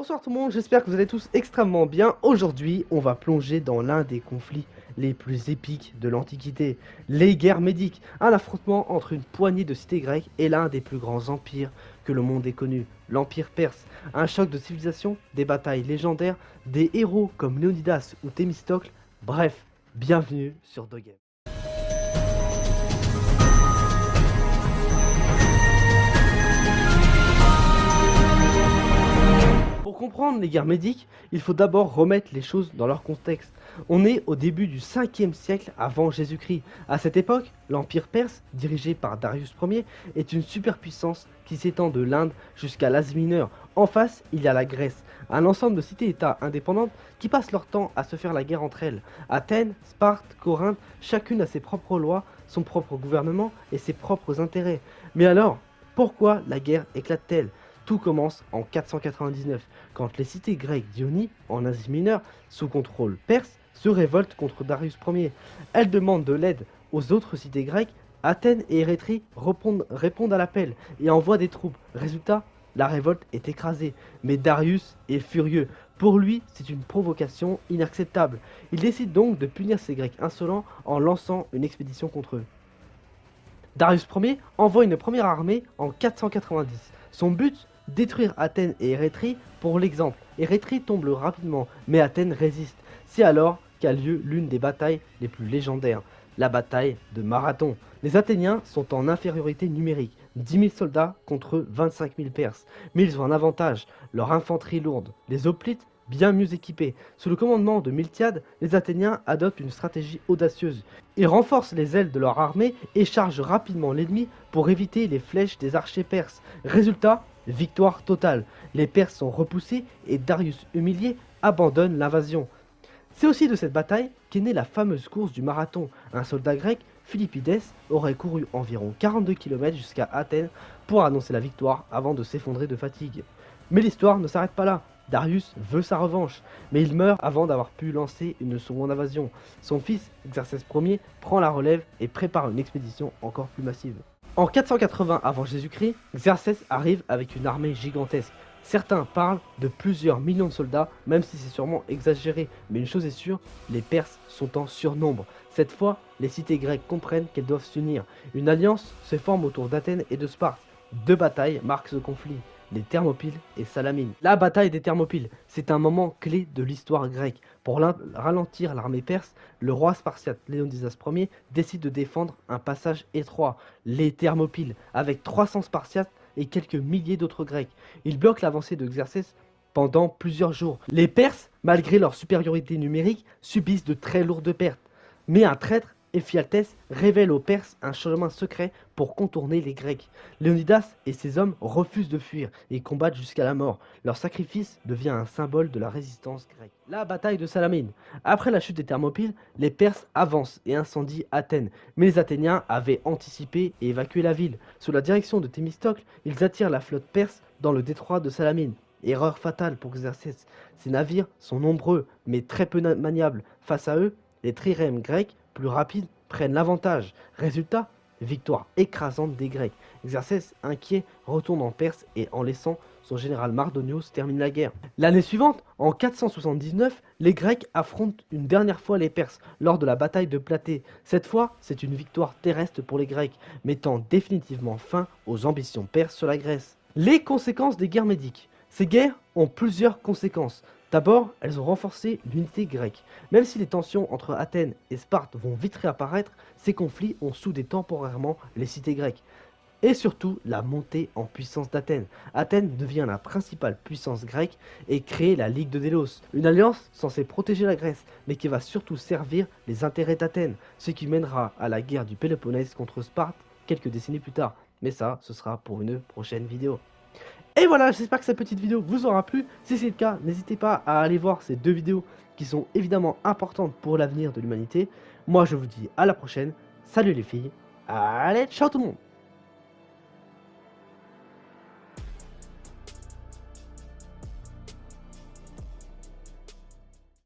Bonsoir tout le monde, j'espère que vous allez tous extrêmement bien. Aujourd'hui, on va plonger dans l'un des conflits les plus épiques de l'Antiquité, les guerres médiques, un affrontement entre une poignée de cités grecques et l'un des plus grands empires que le monde ait connu, l'Empire perse. Un choc de civilisation, des batailles légendaires, des héros comme Léonidas ou Thémistocle, bref, bienvenue sur The Game. Pour comprendre les guerres médiques, il faut d'abord remettre les choses dans leur contexte. On est au début du 5e siècle avant Jésus-Christ. À cette époque, l'Empire perse, dirigé par Darius Ier, est une superpuissance qui s'étend de l'Inde jusqu'à l'Asie mineure. En face, il y a la Grèce, un ensemble de cités-États indépendantes qui passent leur temps à se faire la guerre entre elles. Athènes, Sparte, Corinthe, chacune a ses propres lois, son propre gouvernement et ses propres intérêts. Mais alors, pourquoi la guerre éclate-t-elle? Tout commence en 499, quand les cités grecques d'Ionie, en Asie mineure, sous contrôle perse, se révoltent contre Darius Ier. Elles demandent de l'aide aux autres cités grecques. Athènes et Érythrée répondent à l'appel et envoient des troupes. Résultat, la révolte est écrasée. Mais Darius est furieux. Pour lui, c'est une provocation inacceptable. Il décide donc de punir ces Grecs insolents en lançant une expédition contre eux. Darius Ier envoie une première armée en 490. Son but, détruire Athènes et Érythrée. Pour l'exemple, Érythrée tombe rapidement, mais Athènes résiste. C'est alors qu'a lieu l'une des batailles les plus légendaires, la bataille de Marathon. Les Athéniens sont en infériorité numérique, 10 000 soldats contre 25 000 Perses. Mais ils ont un avantage, leur infanterie lourde. Les hoplites, bien mieux équipés. Sous le commandement de Miltiade, les Athéniens adoptent une stratégie audacieuse. Ils renforcent les ailes de leur armée et chargent rapidement l'ennemi pour éviter les flèches des archers perses. Résultat, victoire totale. Les Perses sont repoussés et Darius, humilié, abandonne l'invasion. C'est aussi de cette bataille qu'est née la fameuse course du marathon. Un soldat grec, Philippides, aurait couru environ 42 km jusqu'à Athènes pour annoncer la victoire avant de s'effondrer de fatigue. Mais l'histoire ne s'arrête pas là. Darius veut sa revanche, mais il meurt avant d'avoir pu lancer une seconde invasion. Son fils, Xerxès Ier, prend la relève et prépare une expédition encore plus massive. En 480 avant Jésus-Christ, Xerxès arrive avec une armée gigantesque. Certains parlent de plusieurs millions de soldats, même si c'est sûrement exagéré, mais une chose est sûre, les Perses sont en surnombre. Cette fois, les cités grecques comprennent qu'elles doivent s'unir. Une alliance se forme autour d'Athènes et de Sparte. Deux batailles marquent ce conflit, les Thermopyles et Salamine. La bataille des Thermopyles, c'est un moment clé de l'histoire grecque. Pour ralentir l'armée perse, le roi spartiate Léonidas Ier décide de défendre un passage étroit, les Thermopyles, avec 300 Spartiates et quelques milliers d'autres Grecs. Ils bloquent l'avancée de Xerxès pendant plusieurs jours. Les Perses, malgré leur supériorité numérique, subissent de très lourdes pertes. Mais un traître, Éphialtès, révèle aux Perses un chemin secret pour contourner les Grecs. Léonidas et ses hommes refusent de fuir et combattent jusqu'à la mort. Leur sacrifice devient un symbole de la résistance grecque. La bataille de Salamine. Après la chute des Thermopyles, les Perses avancent et incendient Athènes. Mais les Athéniens avaient anticipé et évacué la ville. Sous la direction de Thémistocle, ils attirent la flotte perse dans le détroit de Salamine. Erreur fatale pour Xerxès. Ces navires sont nombreux, mais très peu maniables. Face à eux, les trirèmes grecs, plus rapides, prennent l'avantage. Résultat, victoire écrasante des Grecs. Xerxès, inquiet, retourne en Perse et en laissant son général Mardonios termine la guerre. L'année suivante, en 479, les Grecs affrontent une dernière fois les Perses lors de la bataille de Platée. Cette fois, c'est une victoire terrestre pour les Grecs, mettant définitivement fin aux ambitions perses sur la Grèce. Les conséquences des guerres médiques. Ces guerres ont plusieurs conséquences. D'abord, elles ont renforcé l'unité grecque. Même si les tensions entre Athènes et Sparte vont vite réapparaître, ces conflits ont soudé temporairement les cités grecques. Et surtout, la montée en puissance d'Athènes. Athènes devient la principale puissance grecque et crée la Ligue de Délos, une alliance censée protéger la Grèce, mais qui va surtout servir les intérêts d'Athènes, ce qui mènera à la guerre du Péloponnèse contre Sparte quelques décennies plus tard. Mais ça, ce sera pour une prochaine vidéo. Et voilà, j'espère que cette petite vidéo vous aura plu. Si c'est le cas, n'hésitez pas à aller voir ces deux vidéos qui sont évidemment importantes pour l'avenir de l'humanité. Moi, je vous dis à la prochaine. Salut les filles. Allez, ciao tout le monde.